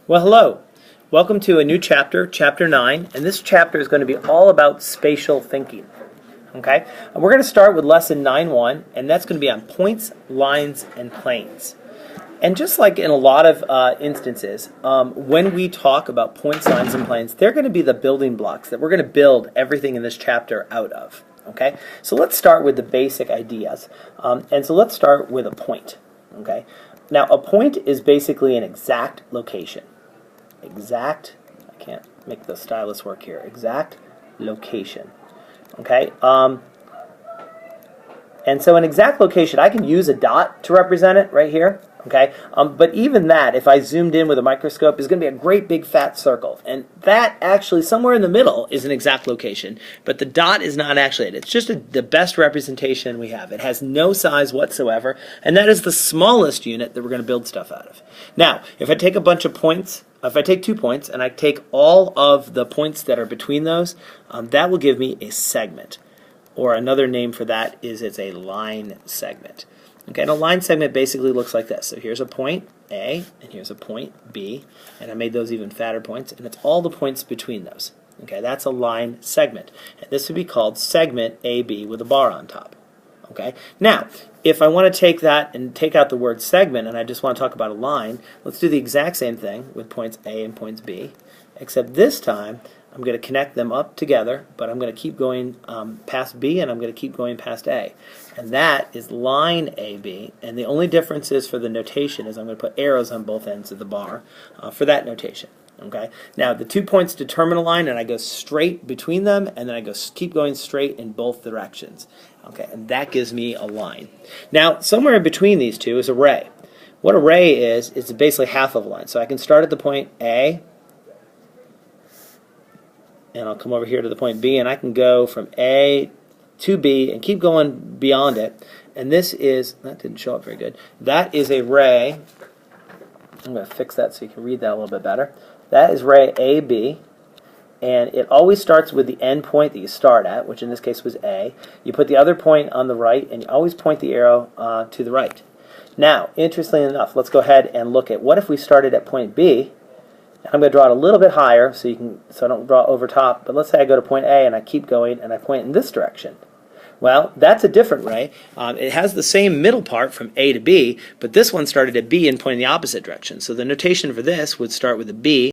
Well, hello. Welcome to a new chapter, Chapter 9, and this chapter is going to be all about spatial thinking. Okay? And we're going to start with Lesson 9.1, and that's going to be on points, lines, and planes. And just like in a lot of instances, when we talk about points, lines, and planes, they're going to be the building blocks that we're going to build everything in this chapter out of. Okay? So let's start with the basic ideas. And so let's start with a point. Okay? Now, a point is basically an exact location. I can't make the stylus work here. Exact location. Okay? And so an exact location, I can use a dot to represent it right here. Okay? But even that, if I zoomed in with a microscope, is going to be a great big fat circle. And that actually, somewhere in the middle, is an exact location. But the dot is not actually it. It's just the best representation we have. It has no size whatsoever. And that is the smallest unit that we're going to build stuff out of. Now, if I take a bunch of points, if I take 2 points and I take all of the points that are between those, that will give me a segment. Or another name for that is it's a line segment. Okay, and a line segment basically looks like this. So here's a point A, and here's a point B, and I made those even fatter points, and it's all the points between those. Okay, that's a line segment. And this would be called segment AB with a bar on top. Okay, now, if I want to take that and take out the word segment, and I just want to talk about a line, let's do the exact same thing with points A and points B, except this time I'm going to connect them up together, but I'm going to keep going past B, and I'm going to keep going past A. And that is line AB, and the only difference is for the notation is I'm going to put arrows on both ends of the bar for that notation. Okay. Now, the 2 points determine a line, and I go straight between them, and then I keep going straight in both directions. Okay, and that gives me a line. Now, somewhere in between these two is a ray. What a ray is basically half of a line. So I can start at the point A, and I'll come over here to the point B, and I can go from A to B and keep going beyond it. And this is, that didn't show up very good, that is a ray. I'm going to fix that so you can read that a little bit better. That is ray AB, and it always starts with the end point that you start at, which in this case was A. You put the other point on the right, and you always point the arrow to the right. Now, interestingly enough, let's go ahead and look at what if we started at point B. I'm going to draw it a little bit higher so I don't draw over top, but let's say I go to point A and I keep going and I point in this direction. Well, that's a different ray. It has the same middle part from A to B, but this one started at B and pointed in the opposite direction. So the notation for this would start with a B.